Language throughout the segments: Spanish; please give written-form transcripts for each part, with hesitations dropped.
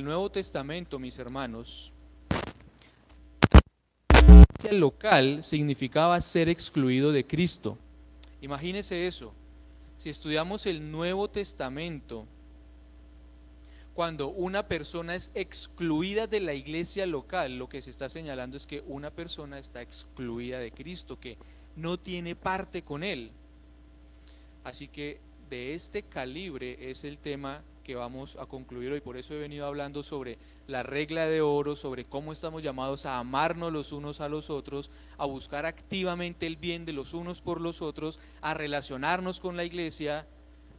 Nuevo Testamento, mis hermanos, la iglesia local significaba ser excluido de Cristo. Imagínese eso. Si estudiamos el Nuevo Testamento, cuando una persona es excluida de la iglesia local, lo que se está señalando es que una persona está excluida de Cristo, que no tiene parte con Él. Así que de este calibre es el tema que vamos a concluir hoy. Por eso he venido hablando sobre la regla de oro, sobre cómo estamos llamados a amarnos los unos a los otros, a buscar activamente el bien de los unos por los otros, a relacionarnos con la iglesia,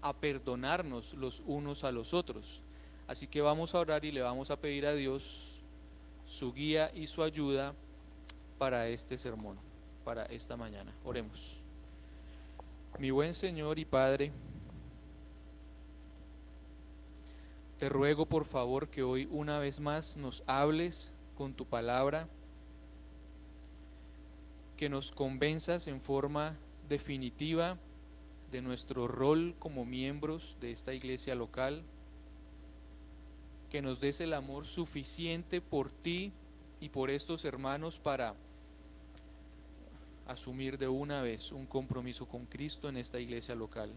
a perdonarnos los unos a los otros. Así que vamos a orar y le vamos a pedir a Dios su guía y su ayuda para este sermón, para esta mañana. Oremos. Mi buen Señor y Padre, te ruego por favor que hoy una vez más nos hables con tu palabra, que nos convenzas en forma definitiva de nuestro rol como miembros de esta iglesia local, que nos des el amor suficiente por ti y por estos hermanos para asumir de una vez un compromiso con Cristo en esta iglesia local.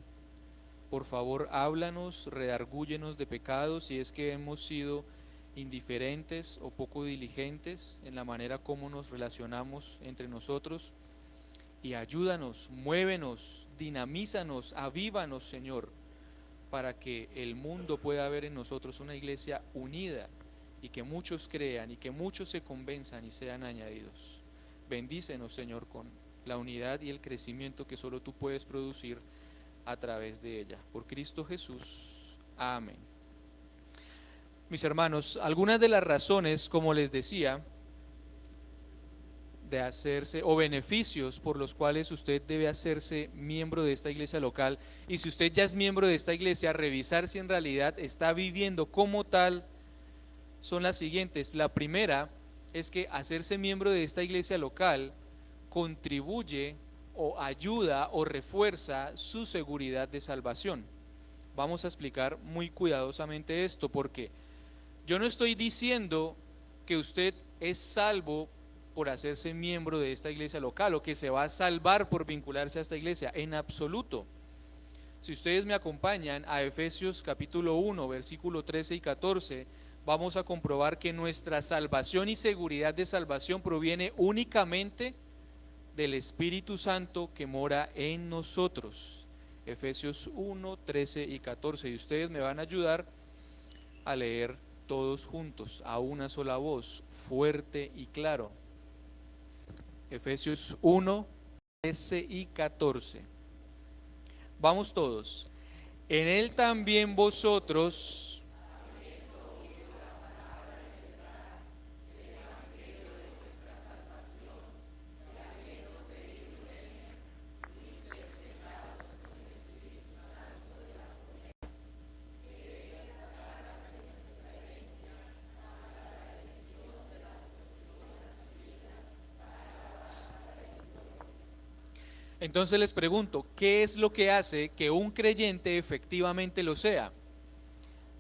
Por favor, háblanos, redargúyenos de pecados si es que hemos sido indiferentes o poco diligentes en la manera como nos relacionamos entre nosotros, y ayúdanos, muévenos, dinamízanos, avívanos, Señor, para que el mundo pueda ver en nosotros una iglesia unida y que muchos crean y que muchos se convenzan y sean añadidos. Bendícenos, Señor, con la unidad y el crecimiento que solo tú puedes producir a través de ella. Por Cristo Jesús. Amén. Mis hermanos, algunas de las razones, como les decía, de hacerse, o beneficios por los cuales usted debe hacerse miembro de esta iglesia local, y si usted ya es miembro de esta iglesia, revisar si en realidad está viviendo como tal, son las siguientes. La primera es que hacerse miembro de esta iglesia local contribuye o ayuda o refuerza su seguridad de salvación. Vamos a explicar muy cuidadosamente esto, porque yo no estoy diciendo que usted es salvo por hacerse miembro de esta iglesia local o que se va a salvar por vincularse a esta iglesia, en absoluto. Si ustedes me acompañan a Efesios capítulo 1, versículo 13 y 14, vamos a comprobar que nuestra salvación y seguridad de salvación proviene únicamente del Espíritu Santo que mora en nosotros. Efesios 1, 13 y 14. Y ustedes me van a ayudar a leer todos juntos, a una sola voz, fuerte y claro. Efesios 1, 13 y 14. Vamos todos. En él también vosotros, entonces les pregunto, ¿qué es lo que hace que un creyente efectivamente lo sea?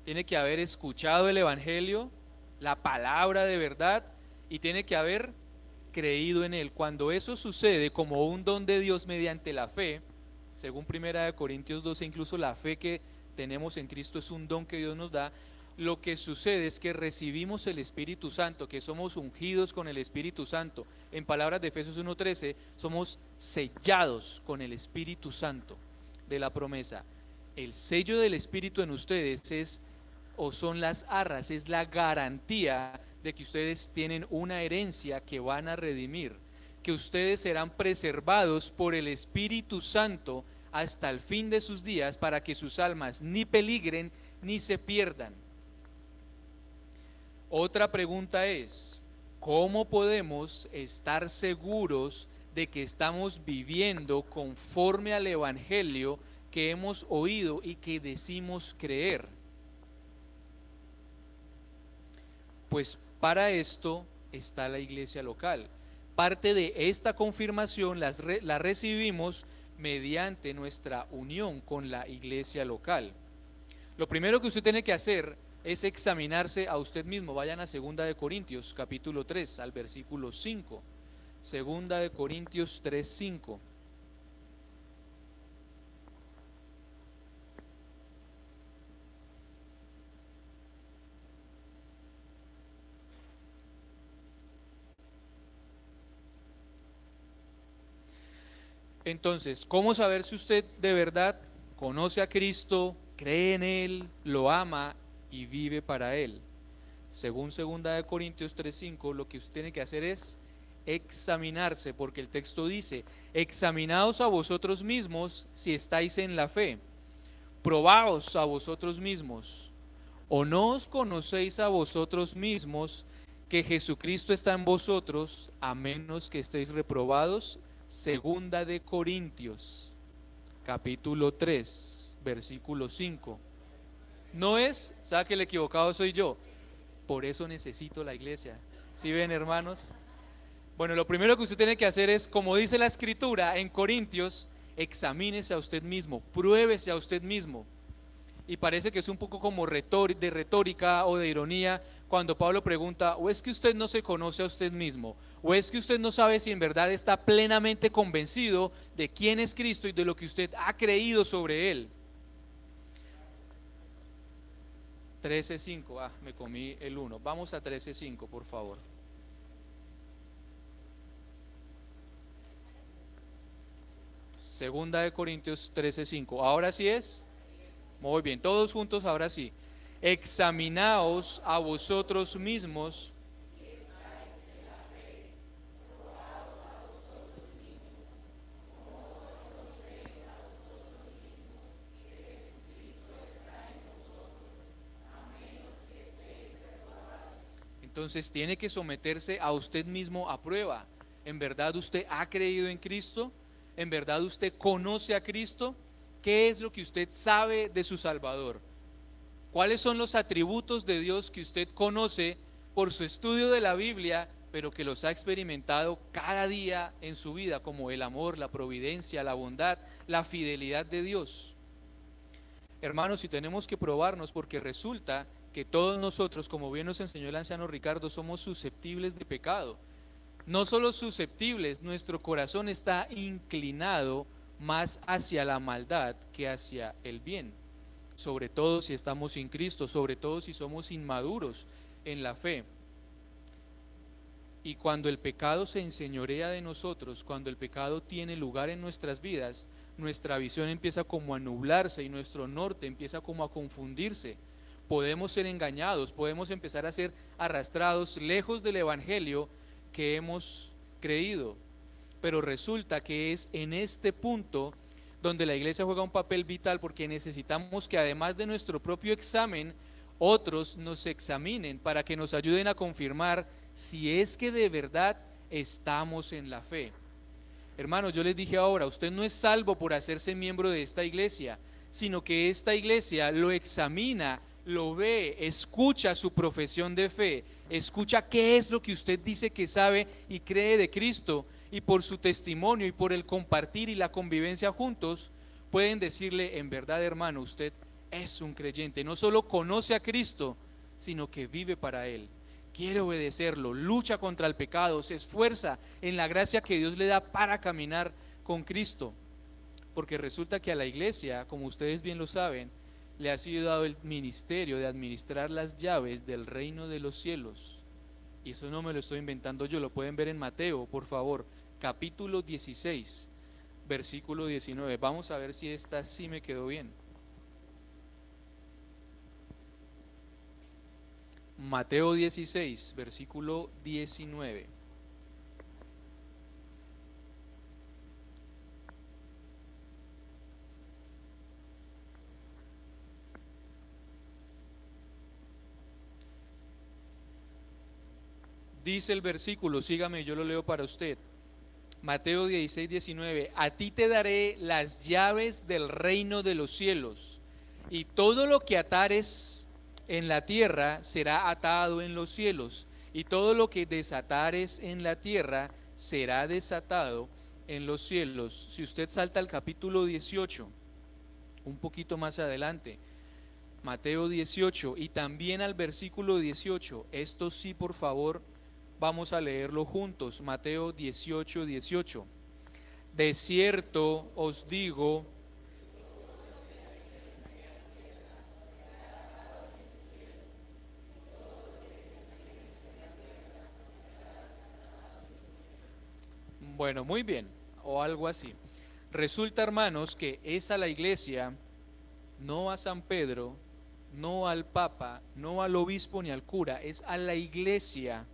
Tiene que haber escuchado el Evangelio, la palabra de verdad, y tiene que haber creído en él. Cuando eso sucede como un don de Dios mediante la fe, según 1 Corintios 12, incluso la fe que tenemos en Cristo es un don que Dios nos da. Lo que sucede es que recibimos el Espíritu Santo, que somos ungidos con el Espíritu Santo. En palabras de Efesios 1:13, somos sellados con el Espíritu Santo de la promesa. El sello del Espíritu en ustedes es, o son las arras, es la garantía de que ustedes tienen una herencia que van a redimir, que ustedes serán preservados por el Espíritu Santo hasta el fin de sus días, para que sus almas ni peligren ni se pierdan. Otra pregunta es, ¿cómo podemos estar seguros de que estamos viviendo conforme al Evangelio que hemos oído y que decimos creer? Pues para esto está la iglesia local. Parte de esta confirmación la recibimos mediante nuestra unión con la iglesia local. Lo primero que usted tiene que hacer es examinarse a usted mismo. Vayan a 2 Corintios, capítulo 3, al versículo 5. 2 Corintios 3, 5. Entonces, ¿cómo saber si usted de verdad conoce a Cristo, cree en Él, lo ama y vive para Él? Según 2 Corintios 3:5, lo que usted tiene que hacer es examinarse, porque el texto dice: examinaos a vosotros mismos si estáis en la fe, probaos a vosotros mismos, o no os conocéis a vosotros mismos que Jesucristo está en vosotros, a menos que estéis reprobados. 2 Corintios, capítulo 3, versículo 5. No es, sabe que el equivocado soy yo, por eso necesito la iglesia. ¿Sí ven, hermanos? Bueno, lo primero que usted tiene que hacer es, como dice la escritura en Corintios, examínese a usted mismo, pruébese a usted mismo. Y parece que es un poco como de retórica o de ironía cuando Pablo pregunta: ¿o es que usted no se conoce a usted mismo? ¿O es que usted no sabe si en verdad está plenamente convencido de quién es Cristo y de lo que usted ha creído sobre Él? 13:5, me comí el 1. Vamos a 13:5, por favor. Segunda de Corintios 13:5. ¿Ahora sí es? Muy bien, todos juntos, ahora sí. Examinaos a vosotros mismos. Entonces tiene que someterse a usted mismo a prueba. ¿En verdad usted ha creído en Cristo? ¿En verdad usted conoce a Cristo? ¿Qué es lo que usted sabe de su Salvador? ¿Cuáles son los atributos de Dios que usted conoce por su estudio de la Biblia, pero que los ha experimentado cada día en su vida, como el amor, la providencia, la bondad, la fidelidad de Dios? Hermanos, si tenemos que probarnos, porque resulta que todos nosotros, como bien nos enseñó el anciano Ricardo, somos susceptibles de pecado. No solo susceptibles, nuestro corazón está inclinado más hacia la maldad que hacia el bien, sobre todo si estamos sin Cristo, sobre todo si somos inmaduros en la fe. Y cuando el pecado se enseñorea de nosotros, cuando el pecado tiene lugar en nuestras vidas, nuestra visión empieza como a nublarse y nuestro norte empieza como a confundirse. Podemos ser engañados, podemos empezar a ser arrastrados lejos del evangelio que hemos creído. Pero resulta que es en este punto donde la iglesia juega un papel vital, porque necesitamos que, además de nuestro propio examen, otros nos examinen para que nos ayuden a confirmar si es que de verdad estamos en la fe. Hermanos, yo les dije ahora, usted no es salvo por hacerse miembro de esta iglesia, sino que esta iglesia lo examina, lo ve, escucha su profesión de fe, escucha qué es lo que usted dice que sabe y cree de Cristo, y por su testimonio y por el compartir y la convivencia juntos, pueden decirle: en verdad, hermano, usted es un creyente, no solo conoce a Cristo, sino que vive para Él, quiere obedecerlo, lucha contra el pecado, se esfuerza en la gracia que Dios le da para caminar con Cristo. Porque resulta que a la iglesia, como ustedes bien lo saben, le ha sido dado el ministerio de administrar las llaves del reino de los cielos. Y eso no me lo estoy inventando yo, lo pueden ver en Mateo, por favor, capítulo 16, versículo 19. Vamos a ver si esta sí me quedó bien. Mateo 16, versículo 19. Dice el versículo, sígame, yo lo leo para usted. Mateo 16, 19. A ti te daré las llaves del reino de los cielos, y todo lo que atares en la tierra será atado en los cielos, y todo lo que desatares en la tierra será desatado en los cielos. Si usted salta al capítulo 18, un poquito más adelante, Mateo 18 y también al versículo 18. Esto sí, por favor, vamos a leerlo juntos. Mateo 18, 18. De cierto os digo, bueno, muy bien, o algo así. Resulta, hermanos, que es a la iglesia, no a San Pedro, no al Papa, no al obispo ni al cura, es a la iglesia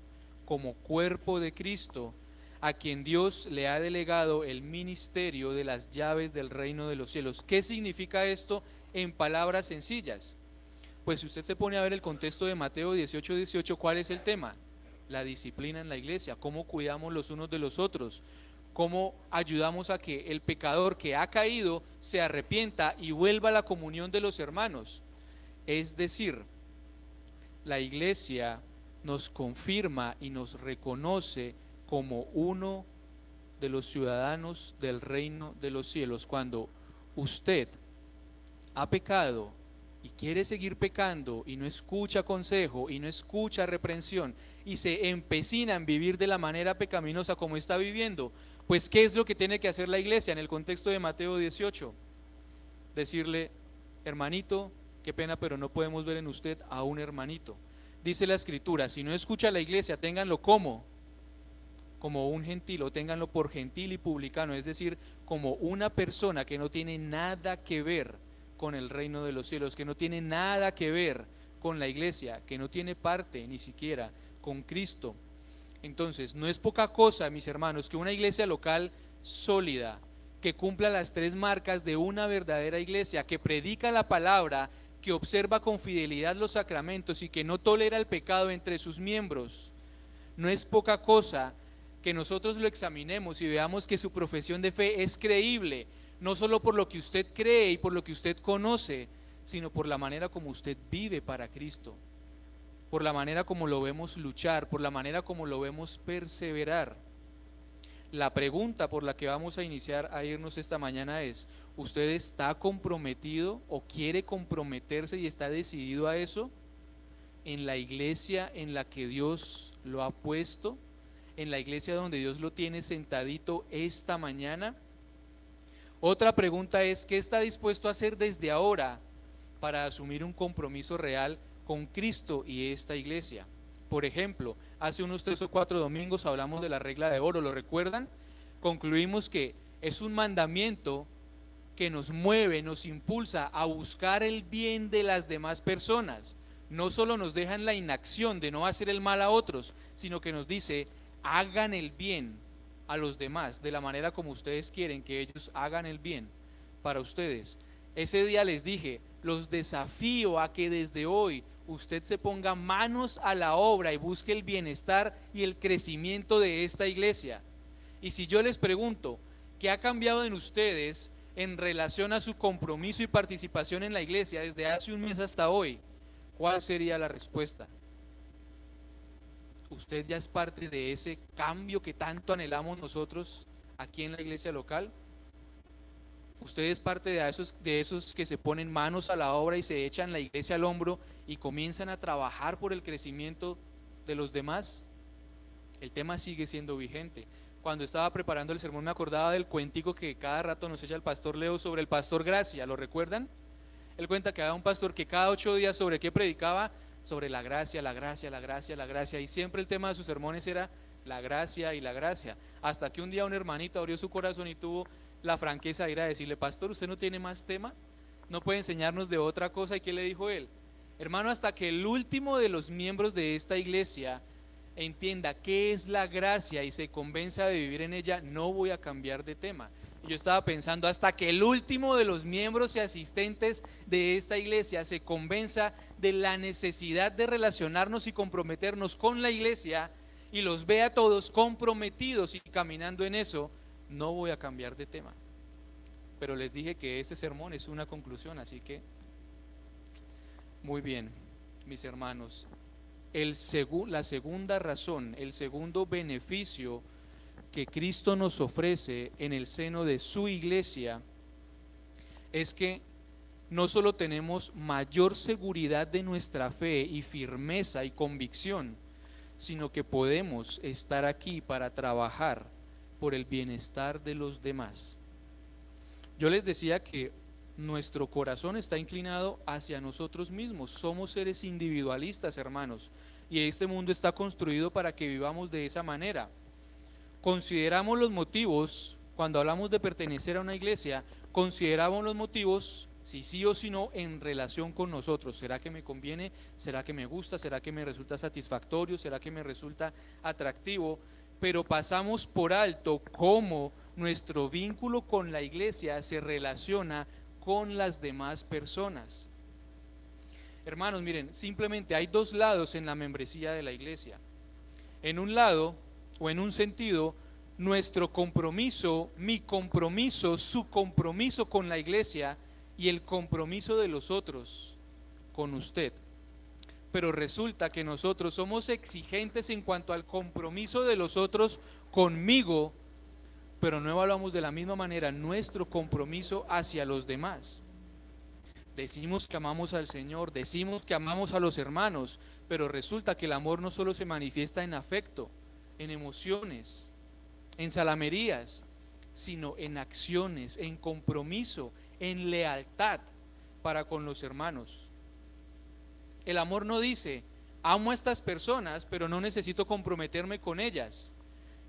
como cuerpo de Cristo, a quien Dios le ha delegado el ministerio de las llaves del reino de los cielos. ¿Qué significa esto en palabras sencillas? Pues si usted se pone a ver el contexto de Mateo 18, 18, ¿cuál es el tema? La disciplina en la iglesia, cómo cuidamos los unos de los otros, cómo ayudamos a que el pecador que ha caído se arrepienta y vuelva a la comunión de los hermanos. Es decir, la iglesia nos confirma y nos reconoce como uno de los ciudadanos del reino de los cielos. Cuando usted ha pecado y quiere seguir pecando y no escucha consejo y no escucha reprensión y se empecina en vivir de la manera pecaminosa como está viviendo, pues ¿qué es lo que tiene que hacer la iglesia en el contexto de Mateo 18? Decirle, hermanito, qué pena, pero no podemos ver en usted a un hermanito. Dice la escritura, si no escucha a la iglesia, ténganlo como un gentil, o ténganlo por gentil y publicano, es decir, como una persona que no tiene nada que ver con el reino de los cielos, que no tiene nada que ver con la iglesia, que no tiene parte ni siquiera con Cristo. Entonces, no es poca cosa, mis hermanos, que una iglesia local sólida, que cumpla las tres marcas de una verdadera iglesia, que predica la palabra, que observa con fidelidad los sacramentos y que no tolera el pecado entre sus miembros. No es poca cosa que nosotros lo examinemos y veamos que su profesión de fe es creíble, no solo por lo que usted cree y por lo que usted conoce, sino por la manera como usted vive para Cristo, por la manera como lo vemos luchar, por la manera como lo vemos perseverar. La pregunta por la que vamos a iniciar a irnos esta mañana es, ¿usted está comprometido o quiere comprometerse y está decidido a eso? ¿En la iglesia en la que Dios lo ha puesto? ¿En la iglesia donde Dios lo tiene sentadito esta mañana? Otra pregunta es, ¿qué está dispuesto a hacer desde ahora para asumir un compromiso real con Cristo y esta iglesia? Por ejemplo, hace unos 3 o 4 domingos hablamos de la regla de oro, ¿lo recuerdan? Concluimos que es un mandamiento que nos mueve, nos impulsa a buscar el bien de las demás personas. No solo nos deja en la inacción de no hacer el mal a otros, sino que nos dice, hagan el bien a los demás de la manera como ustedes quieren que ellos hagan el bien para ustedes. Ese día les dije, los desafío a que desde hoy usted se ponga manos a la obra y busque el bienestar y el crecimiento de esta iglesia. Y si yo les pregunto, ¿qué ha cambiado en ustedes en relación a su compromiso y participación en la iglesia desde hace un mes hasta hoy? ¿Cuál sería la respuesta? ¿Usted ya es parte de ese cambio que tanto anhelamos nosotros aquí en la iglesia local? ¿Usted es parte de esos que se ponen manos a la obra y se echan la iglesia al hombro y comienzan a trabajar por el crecimiento de los demás? El tema sigue siendo vigente. Cuando estaba preparando el sermón me acordaba del cuentico que cada rato nos echa el pastor Leo sobre el pastor Gracia, ¿lo recuerdan? Él cuenta que había un pastor que cada 8 días sobre qué predicaba, sobre la gracia, la gracia, la gracia, la gracia, y siempre el tema de sus sermones era la gracia y la gracia, hasta que un día un hermanito abrió su corazón y tuvo la franqueza de ir a decirle, pastor, ¿usted no tiene más tema? ¿No puede enseñarnos de otra cosa? ¿Y qué le dijo él? Hermano, hasta que el último de los miembros de esta iglesia entienda qué es la gracia y se convenza de vivir en ella, no voy a cambiar de tema. Yo estaba pensando, hasta que el último de los miembros y asistentes de esta iglesia se convenza de la necesidad de relacionarnos y comprometernos con la iglesia y los vea todos comprometidos y caminando en eso, no voy a cambiar de tema. Pero les dije que este sermón es una conclusión, así que muy bien, mis hermanos. La segunda razón, el segundo beneficio que Cristo nos ofrece en el seno de su iglesia es que no solo tenemos mayor seguridad de nuestra fe y firmeza y convicción, sino que podemos estar aquí para trabajar por el bienestar de los demás. Yo les decía que nuestro corazón está inclinado hacia nosotros mismos. Somos seres individualistas, hermanos, y este mundo está construido para que vivamos de esa manera. Consideramos los motivos, cuando hablamos de pertenecer a una iglesia, consideramos los motivos si sí o si no en relación con nosotros. ¿Será que me conviene? ¿Será que me gusta? ¿Será que me resulta satisfactorio? ¿Será que me resulta atractivo? Pero pasamos por alto cómo nuestro vínculo con la iglesia se relaciona con las demás personas. Hermanos, miren, simplemente hay dos lados en la membresía de la iglesia. En un lado, o en un sentido, nuestro compromiso, mi compromiso, su compromiso con la iglesia y el compromiso de los otros con usted. Pero resulta que nosotros somos exigentes en cuanto al compromiso de los otros conmigo, pero no evaluamos de la misma manera nuestro compromiso hacia los demás. Decimos que amamos al Señor, decimos que amamos a los hermanos, pero resulta que el amor no solo se manifiesta en afecto, en emociones, en salamerías, sino en acciones, en compromiso, en lealtad para con los hermanos. El amor no dice, amo a estas personas, pero no necesito comprometerme con ellas.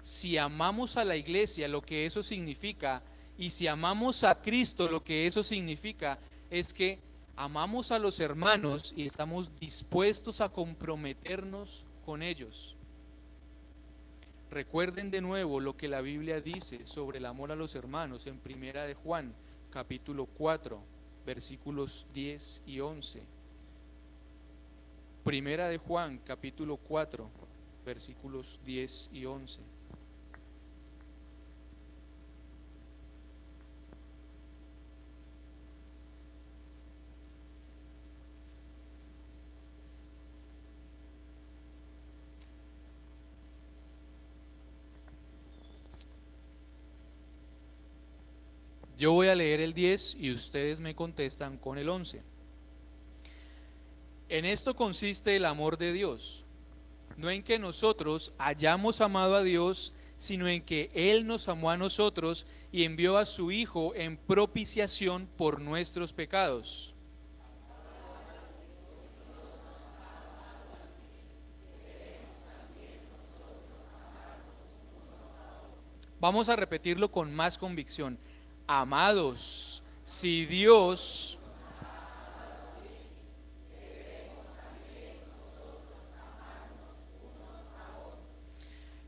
Si amamos a la iglesia, lo que eso significa, y si amamos a Cristo, lo que eso significa, es que amamos a los hermanos y estamos dispuestos a comprometernos con ellos. Recuerden de nuevo lo que la Biblia dice sobre el amor a los hermanos en Primera de Juan, capítulo 4, versículos 10 y 11. Primera de Juan, capítulo 4, versículos 10 y 11. Yo voy a leer el 10 y ustedes me contestan con el 11. En esto consiste el amor de Dios, no en que nosotros hayamos amado a Dios, sino en que Él nos amó a nosotros y envió a su Hijo en propiciación por nuestros pecados. Vamos a repetirlo con más convicción. Amados, si Dios...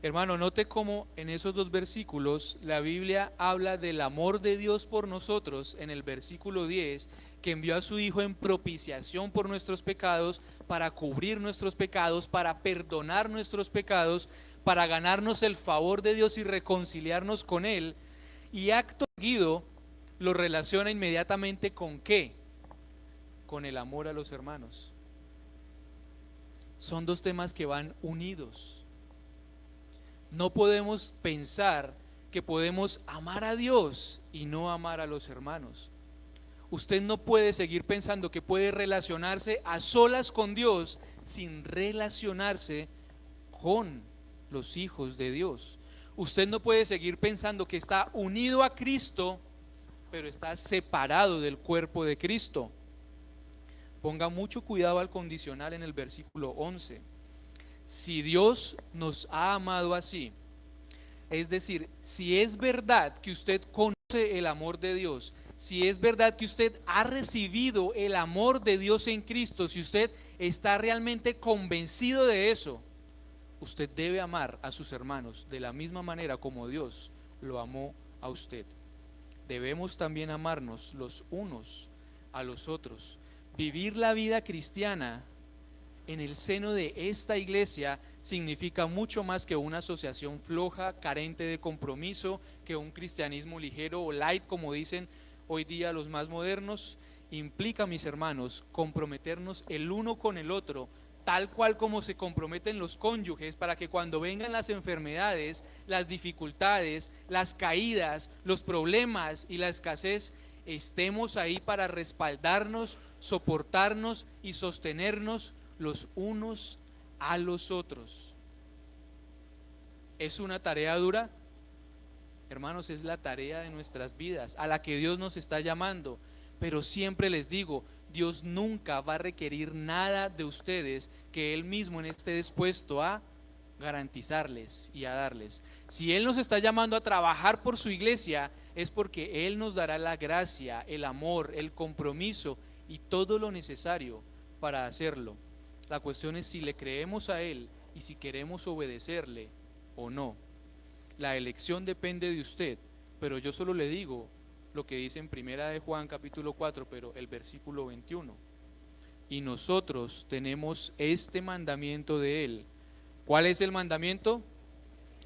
Hermano, note cómo en esos dos versículos la Biblia habla del amor de Dios por nosotros en el versículo 10, que envió a su Hijo en propiciación por nuestros pecados, para cubrir nuestros pecados, para perdonar nuestros pecados, para ganarnos el favor de Dios y reconciliarnos con Él. Y acto seguido lo relaciona inmediatamente ¿con qué? Con el amor a los hermanos. Son dos temas que van unidos. No podemos pensar que podemos amar a Dios y no amar a los hermanos. Usted no puede seguir pensando que puede relacionarse a solas con Dios sin relacionarse con los hijos de Dios. Usted no puede seguir pensando que está unido a Cristo, pero está separado del cuerpo de Cristo. Ponga mucho cuidado al condicional en el versículo 11. Si Dios nos ha amado así, es decir, si es verdad que usted conoce el amor de Dios, si es verdad que usted ha recibido el amor de Dios en Cristo, si usted está realmente convencido de eso, usted debe amar a sus hermanos de la misma manera como Dios lo amó a usted. Debemos también amarnos los unos a los otros. Vivir la vida cristiana en el seno de esta iglesia significa mucho más que una asociación floja, carente de compromiso, que un cristianismo ligero o light, como dicen hoy día los más modernos. Implica, mis hermanos, comprometernos el uno con el otro, tal cual como se comprometen los cónyuges, para que cuando vengan las enfermedades, las dificultades, las caídas, los problemas y la escasez, estemos ahí para respaldarnos, soportarnos y sostenernos los unos a los otros. ¿Es una tarea dura? Hermanos, es la tarea de nuestras vidas, a la que Dios nos está llamando. Pero siempre les digo, Dios nunca va a requerir nada de ustedes que Él mismo no esté dispuesto a garantizarles y a darles. Si Él nos está llamando a trabajar por su iglesia, es porque Él nos dará la gracia, el amor, el compromiso y todo lo necesario para hacerlo. La cuestión es si le creemos a Él y si queremos obedecerle o no. La elección depende de usted, pero yo solo le digo lo que dice en Primera de Juan capítulo 4, pero el versículo 21. Y nosotros tenemos este mandamiento de Él. ¿Cuál es el mandamiento?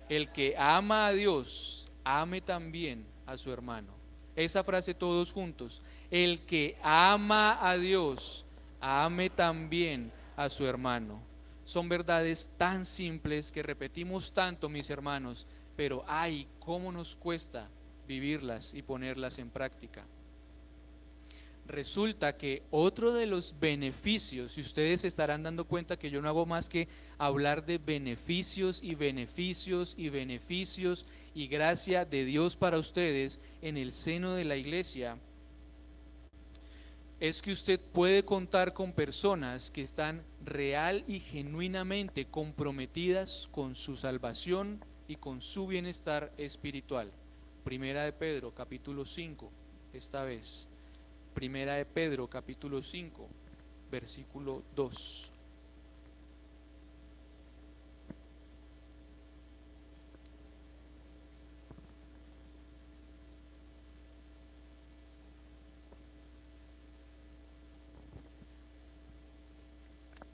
El que ama a Dios, ame también a su hermano. Esa frase todos juntos. El que ama a Dios, ame también a su hermano. Son verdades tan simples que repetimos tanto, mis hermanos, pero ay, cómo nos cuesta vivirlas y ponerlas en práctica. Resulta que otro de los beneficios, y ustedes se estarán dando cuenta que yo no hago más que hablar de beneficios y beneficios y beneficios y gracia de Dios para ustedes en el seno de la iglesia, es que usted puede contar con personas que están real y genuinamente comprometidas con su salvación y con su bienestar espiritual. Primera de Pedro capítulo 5, esta vez. Primera de Pedro capítulo 5, versículo 2.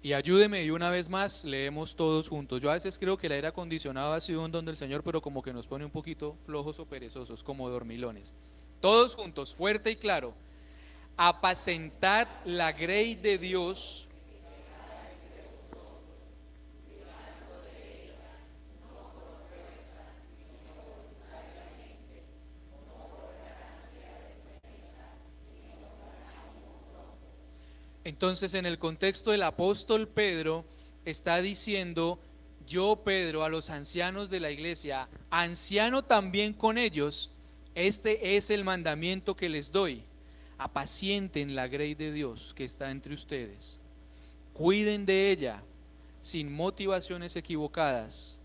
Y ayúdeme, y una vez más leemos todos juntos. Yo a veces creo que el aire acondicionado ha sido un don del Señor, pero como que nos pone un poquito flojos o perezosos, como dormilones. Todos juntos, fuerte y claro. Apacentad la grey de Dios. Entonces, en el contexto del apóstol Pedro está diciendo: yo, Pedro, a los ancianos de la iglesia, anciano también con ellos, este es el mandamiento que les doy: apacienten la grey de Dios que está entre ustedes, cuiden de ella sin motivaciones equivocadas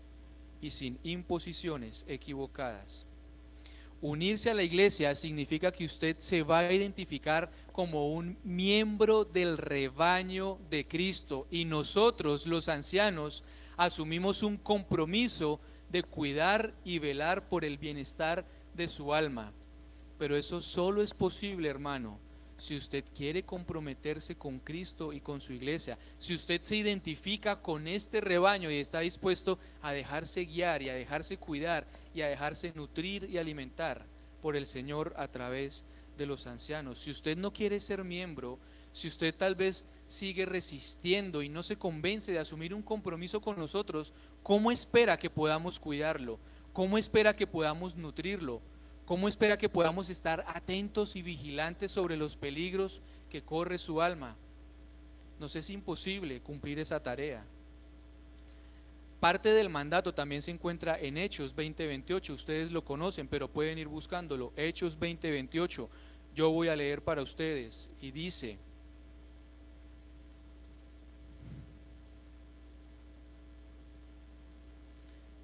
y sin imposiciones equivocadas. Unirse a la iglesia significa que usted se va a identificar como un miembro del rebaño de Cristo, y nosotros, los ancianos, asumimos un compromiso de cuidar y velar por el bienestar de su alma. Pero eso solo es posible, hermano, si usted quiere comprometerse con Cristo y con su iglesia, si usted se identifica con este rebaño y está dispuesto a dejarse guiar y a dejarse cuidar y a dejarse nutrir y alimentar por el Señor a través de los ancianos. Si usted no quiere ser miembro, si usted tal vez sigue resistiendo y no se convence de asumir un compromiso con nosotros, ¿cómo espera que podamos cuidarlo? ¿Cómo espera que podamos nutrirlo? ¿Cómo espera que podamos estar atentos y vigilantes sobre los peligros que corre su alma? Nos es imposible cumplir esa tarea. Parte del mandato también se encuentra en Hechos 20:28. Ustedes lo conocen, pero pueden ir buscándolo. Hechos 20:28. Yo voy a leer para ustedes y dice: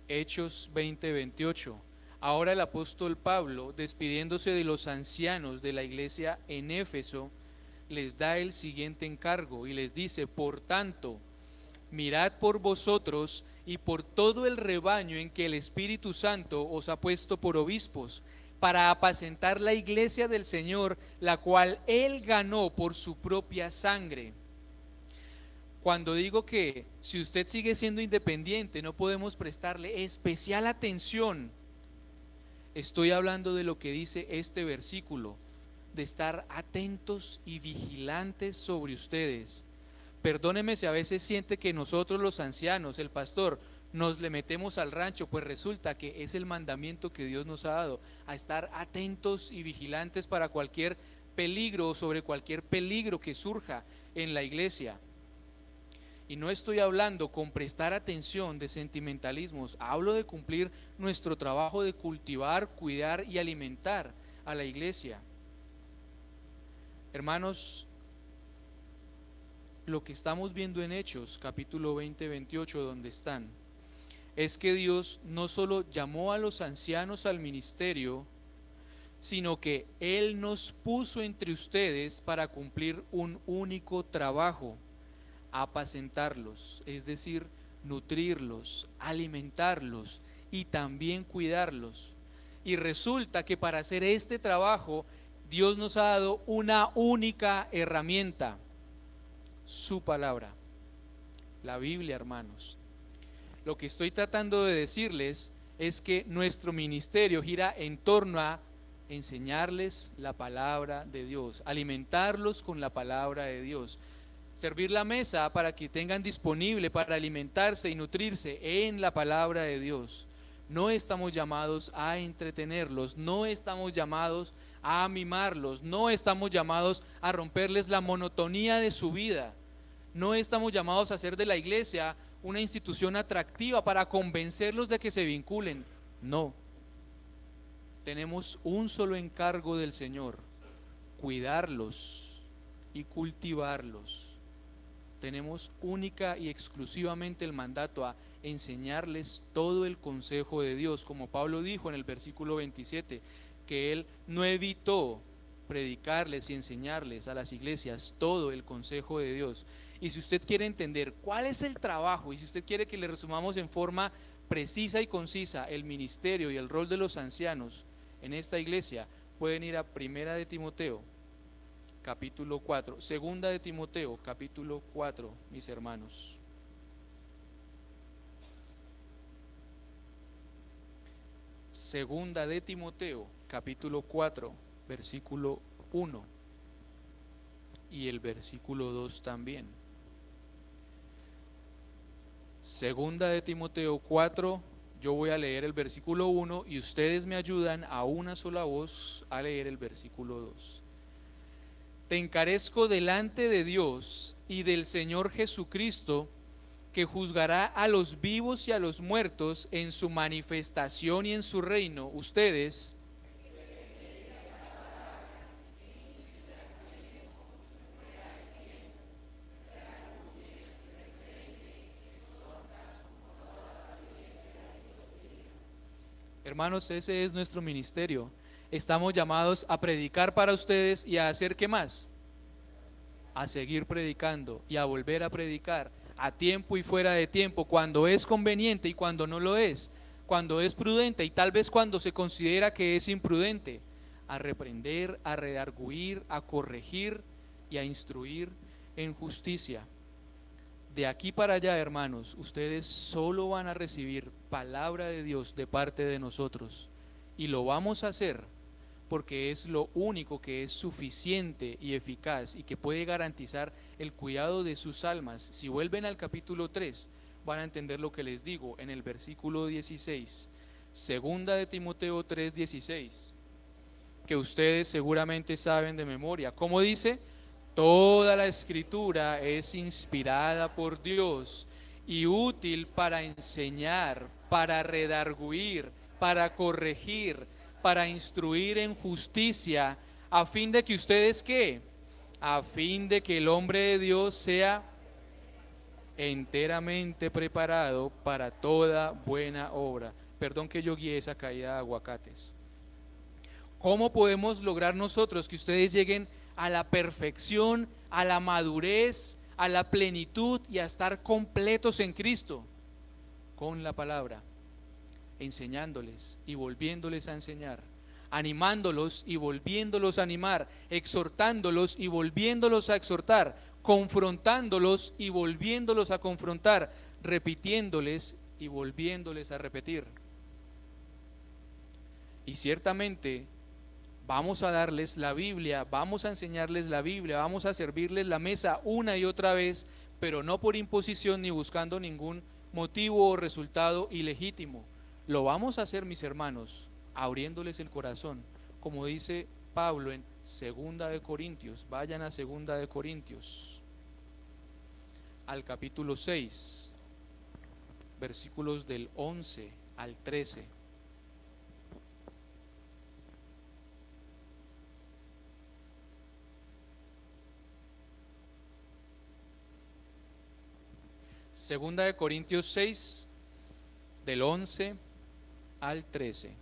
Hechos 20:28. Ahora el apóstol Pablo, despidiéndose de los ancianos de la iglesia en Éfeso, les da el siguiente encargo y les dice: por tanto, mirad por vosotros y por todo el rebaño en que el Espíritu Santo os ha puesto por obispos, para apacentar la iglesia del Señor, la cual Él ganó por su propia sangre. Cuando digo que si usted sigue siendo independiente, no podemos prestarle especial atención, estoy hablando de lo que dice este versículo, de estar atentos y vigilantes sobre ustedes. Perdóneme si a veces siente que nosotros los ancianos, el pastor, nos le metemos al rancho, pues resulta que es el mandamiento que Dios nos ha dado, a estar atentos y vigilantes para cualquier peligro o sobre cualquier peligro que surja en la iglesia. Y no estoy hablando con prestar atención de sentimentalismos, hablo de cumplir nuestro trabajo de cultivar, cuidar y alimentar a la iglesia. Hermanos, lo que estamos viendo en Hechos, capítulo 20-28, donde están, es que Dios no solo llamó a los ancianos al ministerio, sino que Él nos puso entre ustedes para cumplir un único trabajo: apacentarlos, es decir, nutrirlos, alimentarlos y también cuidarlos. Y resulta que para hacer este trabajo, Dios nos ha dado una única herramienta: su palabra, la Biblia, hermanos. Lo que estoy tratando de decirles es que nuestro ministerio gira en torno a enseñarles la palabra de Dios, alimentarlos con la palabra de Dios, servir la mesa para que tengan disponible para alimentarse y nutrirse en la palabra de Dios. No estamos llamados a entretenerlos, no estamos llamados a mimarlos, no estamos llamados a romperles la monotonía de su vida, no estamos llamados a hacer de la iglesia una institución atractiva para convencerlos de que se vinculen. No, tenemos un solo encargo del Señor: cuidarlos y cultivarlos. Tenemos única y exclusivamente el mandato a enseñarles todo el consejo de Dios, como Pablo dijo en el versículo 27, que él no evitó predicarles y enseñarles a las iglesias todo el consejo de Dios. Y si usted quiere entender cuál es el trabajo, y si usted quiere que le resumamos en forma precisa y concisa el ministerio y el rol de los ancianos en esta iglesia, pueden ir a Primera de Timoteo, capítulo 4, Segunda de Timoteo, capítulo 4, mis hermanos. Segunda de Timoteo, capítulo 4, versículo 1 y el versículo 2 también. Segunda de Timoteo 4, yo voy a leer el versículo 1 y ustedes me ayudan a una sola voz a leer el versículo 2. Te encarezco delante de Dios y del Señor Jesucristo, que juzgará a los vivos y a los muertos en su manifestación y en su reino. Ustedes, hermanos, ese es nuestro ministerio. Estamos llamados a predicar para ustedes y a hacer ¿qué más? A seguir predicando y a volver a predicar a tiempo y fuera de tiempo, cuando es conveniente y cuando no lo es, cuando es prudente y tal vez cuando se considera que es imprudente, a reprender, a redarguir, a corregir y a instruir en justicia. De aquí para allá, hermanos, ustedes solo van a recibir palabra de Dios de parte de nosotros, y lo vamos a hacer porque es lo único que es suficiente y eficaz y que puede garantizar el cuidado de sus almas. Si vuelven al capítulo 3, van a entender lo que les digo en el versículo 16, Segunda de Timoteo 3:16, que ustedes seguramente saben de memoria. ¿Cómo dice? Toda la escritura es inspirada por Dios y útil para enseñar, para redarguir, para corregir, para instruir en justicia, a fin de que ustedes ¿qué? A fin de que el hombre de Dios sea enteramente preparado para toda buena obra. Perdón que yo guíe esa caída de aguacates. ¿Cómo podemos lograr nosotros que ustedes lleguen a la perfección, a la madurez, a la plenitud y a estar completos en Cristo? Con la palabra, enseñándoles y volviéndoles a enseñar, animándolos y volviéndolos a animar, exhortándolos y volviéndolos a exhortar, confrontándolos y volviéndolos a confrontar, repitiéndoles y volviéndoles a repetir. Y ciertamente vamos a darles la Biblia, vamos a enseñarles la Biblia, vamos a servirles la mesa una y otra vez, pero no por imposición ni buscando ningún motivo o resultado ilegítimo. Lo vamos a hacer, mis hermanos, abriéndoles el corazón, como dice Pablo en Segunda de Corintios. Vayan a Segunda de Corintios, al capítulo 6, versículos del 11 al 13. Segunda de Corintios 6, del 11 al 13.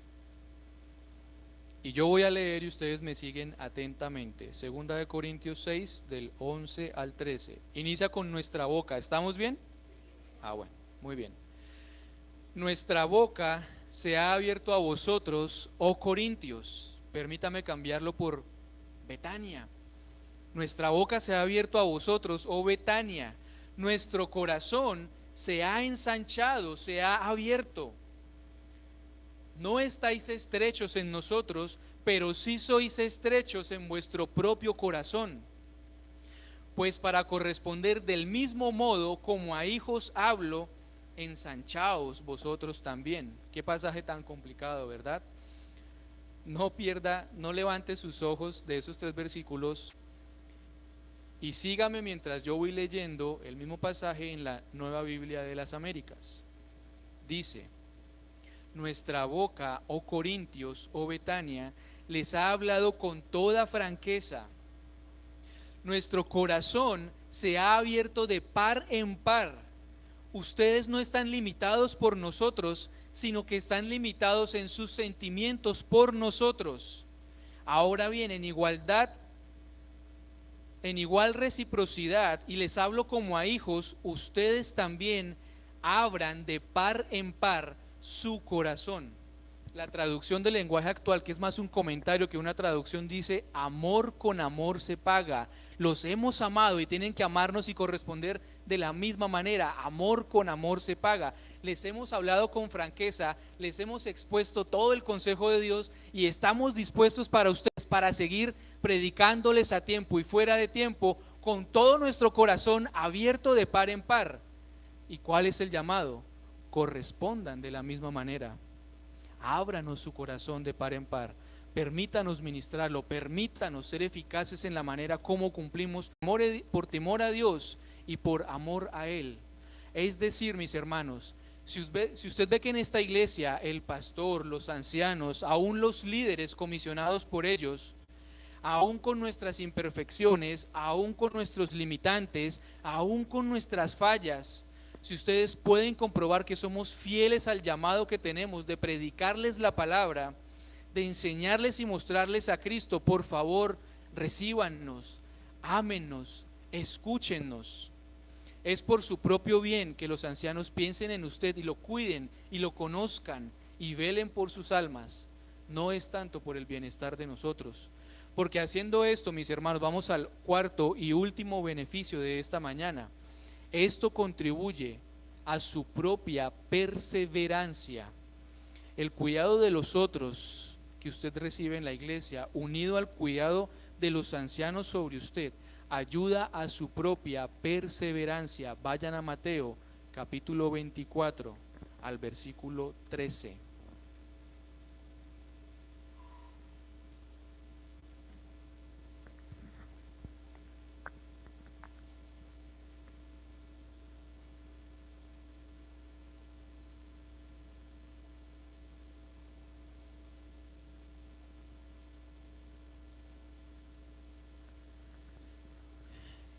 Y yo voy a leer y ustedes me siguen atentamente. Segunda de Corintios 6, del 11 al 13. Inicia con nuestra boca. ¿Estamos bien? Bueno, muy bien. Nuestra boca se ha abierto a vosotros, oh Corintios. Permítame cambiarlo por Betania. Nuestra boca se ha abierto a vosotros, oh Betania. Nuestro corazón se ha ensanchado, se ha abierto. No estáis estrechos en nosotros, pero sí sois estrechos en vuestro propio corazón. Pues para corresponder del mismo modo como a hijos hablo, ensanchaos vosotros también. Qué pasaje tan complicado, ¿verdad? No levante sus ojos de esos 3 versículos y sígame mientras yo voy leyendo el mismo pasaje en la Nueva Biblia de las Américas. Dice: nuestra boca, oh Corintios, oh Betania, les ha hablado con toda franqueza. Nuestro corazón se ha abierto de par en par. Ustedes no están limitados por nosotros, sino que están limitados en sus sentimientos por nosotros. Ahora bien, en igual reciprocidad, y les hablo como a hijos, ustedes también abran de par en par su corazón. La traducción del lenguaje actual, que es más un comentario que una traducción, dice: amor con amor se paga. Los hemos amado y tienen que amarnos y corresponder de la misma manera. Amor con amor se paga. Les hemos hablado con franqueza, les hemos expuesto todo el consejo de Dios y estamos dispuestos para ustedes, para seguir predicándoles a tiempo y fuera de tiempo, con todo nuestro corazón abierto de par en par. ¿Y cuál es el llamado? Correspondan de la misma manera. Ábranos su corazón de par en par. Permítanos ministrarlo, permítanos ser eficaces en la manera como cumplimos por temor a Dios y por amor a Él. Es decir, mis hermanos, si usted ve que en esta iglesia el pastor, los ancianos, aún los líderes comisionados por ellos, aún con nuestras imperfecciones, aún con nuestros limitantes, aún con nuestras fallas, si ustedes pueden comprobar que somos fieles al llamado que tenemos de predicarles la palabra, de enseñarles y mostrarles a Cristo, por favor, recíbannos, ámennos, escúchennos. Es por su propio bien que los ancianos piensen en usted y lo cuiden y lo conozcan y velen por sus almas. No es tanto por el bienestar de nosotros. Porque haciendo esto, mis hermanos, vamos al cuarto y último beneficio de esta mañana. Esto contribuye a su propia perseverancia. El cuidado de los otros que usted recibe en la iglesia, unido al cuidado de los ancianos sobre usted, ayuda a su propia perseverancia. Vayan a Mateo capítulo 24 al versículo 13.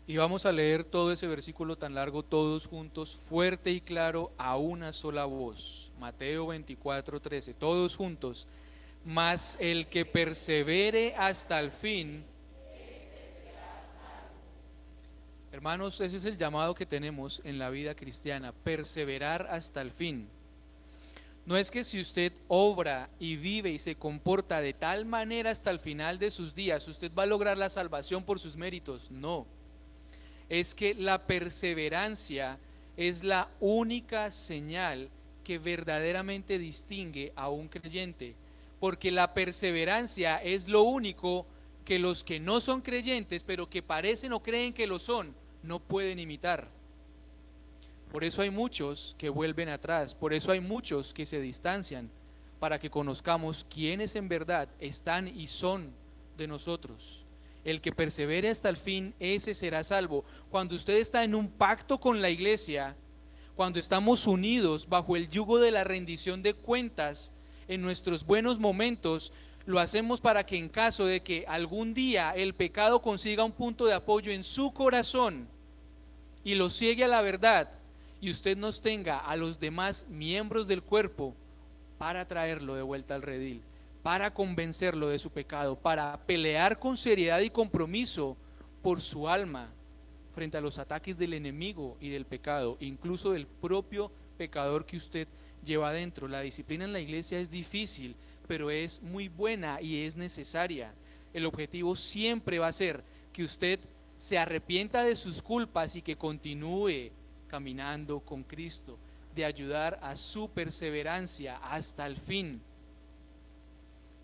Y vamos a leer todo ese versículo tan largo todos juntos, fuerte y claro, a una sola voz. Mateo 24:13, todos juntos. Mas el que persevere hasta el fin. Hermanos, ese es el llamado que tenemos en la vida cristiana, perseverar hasta el fin. No es que si usted obra y vive y se comporta de tal manera hasta el final de sus días, usted va a lograr la salvación por sus méritos. No. Es que la perseverancia es la única señal que verdaderamente distingue a un creyente, porque la perseverancia es lo único que los que no son creyentes, pero que parecen o creen que lo son, no pueden imitar. Por eso hay muchos que vuelven atrás, por eso hay muchos que se distancian, para que conozcamos quiénes en verdad están y son de nosotros. El que persevere hasta el fin, ese será salvo. Cuando usted está en un pacto con la iglesia, cuando estamos unidos bajo el yugo de la rendición de cuentas en nuestros buenos momentos, lo hacemos para que en caso de que algún día el pecado consiga un punto de apoyo en su corazón y lo ciegue a la verdad, y usted nos tenga a los demás miembros del cuerpo para traerlo de vuelta al redil, para convencerlo de su pecado, para pelear con seriedad y compromiso por su alma frente a los ataques del enemigo y del pecado, incluso del propio pecador que usted lleva adentro. La disciplina en la iglesia es difícil, pero es muy buena y es necesaria. El objetivo siempre va a ser que usted se arrepienta de sus culpas y que continúe caminando con Cristo, de ayudar a su perseverancia hasta el fin.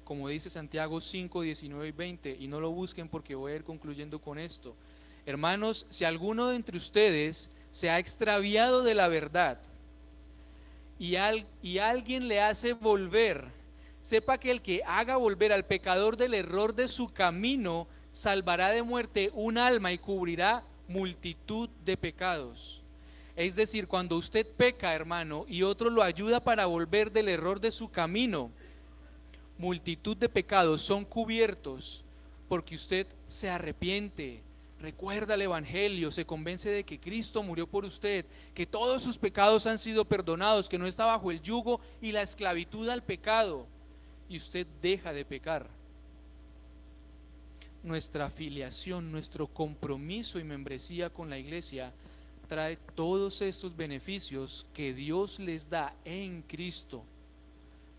Como dice Santiago 5, 19 y 20, y no lo busquen porque voy a ir concluyendo con esto. Hermanos, si alguno de entre ustedes se ha extraviado de la verdad y alguien le hace volver, sepa que el que haga volver al pecador del error de su camino salvará de muerte un alma y cubrirá multitud de pecados. Es decir, cuando usted peca, hermano, y otro lo ayuda para volver del error de su camino, multitud de pecados son cubiertos porque usted se arrepiente, recuerda el evangelio, se convence de que Cristo murió por usted, que todos sus pecados han sido perdonados, que no está bajo el yugo y la esclavitud al pecado, y usted deja de pecar. Nuestra afiliación, nuestro compromiso y membresía con la iglesia trae todos estos beneficios que Dios les da en Cristo.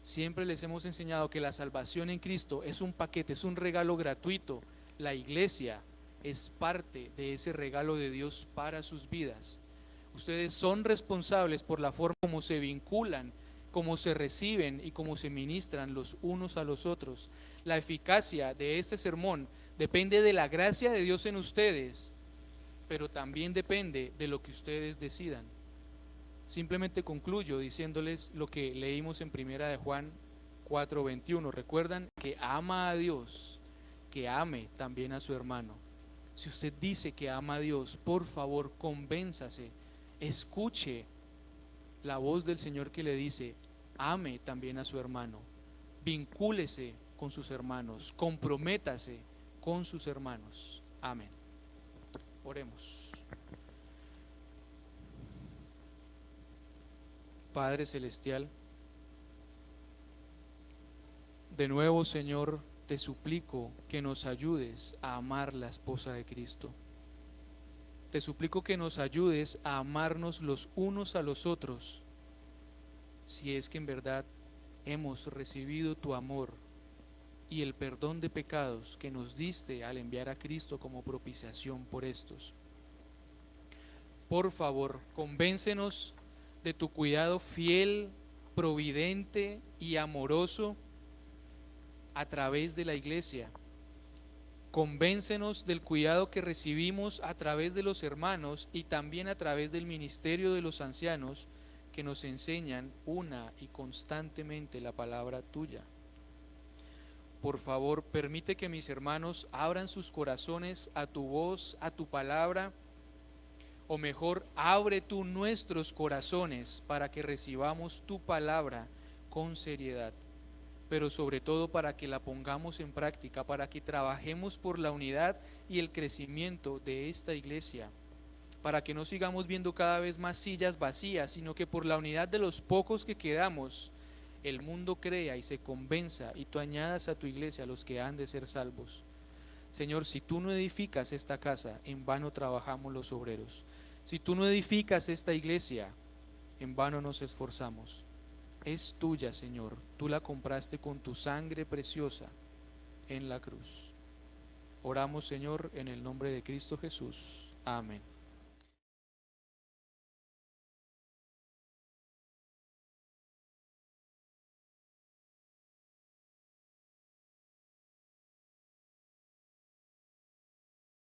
Siempre les hemos enseñado que la salvación en Cristo es un paquete, es un regalo gratuito. La iglesia es parte de ese regalo de Dios para sus vidas. Ustedes son responsables por la forma como se vinculan, cómo se reciben y cómo se ministran los unos a los otros. La eficacia de este sermón depende de la gracia de Dios en ustedes, pero también depende de lo que ustedes decidan. Simplemente concluyo diciéndoles lo que leímos en primera de Juan 4:21. Recuerdan que ama a Dios, que ame también a su hermano. Si usted dice que ama a Dios, por favor, convénzase, escuche la voz del Señor que le dice, ame también a su hermano, vincúlese con sus hermanos, comprométase con sus hermanos. Amén. Oremos. Padre Celestial, de nuevo, Señor, te suplico que nos ayudes a amar la esposa de Cristo. Te suplico que nos ayudes a amarnos los unos a los otros, si es que en verdad hemos recibido tu amor y el perdón de pecados que nos diste al enviar a Cristo como propiciación por estos. Por favor, convéncenos de tu cuidado fiel, providente y amoroso a través de la iglesia. Convéncenos del cuidado que recibimos a través de los hermanos y también a través del ministerio de los ancianos que nos enseñan una y constantemente la palabra tuya. Por favor, permite que mis hermanos abran sus corazones a tu voz, a tu palabra, o mejor, abre tú nuestros corazones para que recibamos tu palabra con seriedad, pero sobre todo para que la pongamos en práctica, para que trabajemos por la unidad y el crecimiento de esta iglesia, para que no sigamos viendo cada vez más sillas vacías, sino que por la unidad de los pocos que quedamos, el mundo crea y se convenza y tú añadas a tu iglesia a los que han de ser salvos. Señor, si tú no edificas esta casa, en vano trabajamos los obreros. Si tú no edificas esta iglesia, en vano nos esforzamos. Es tuya, Señor, tú la compraste con tu sangre preciosa en la cruz. Oramos, Señor, en el nombre de Cristo Jesús. Amén.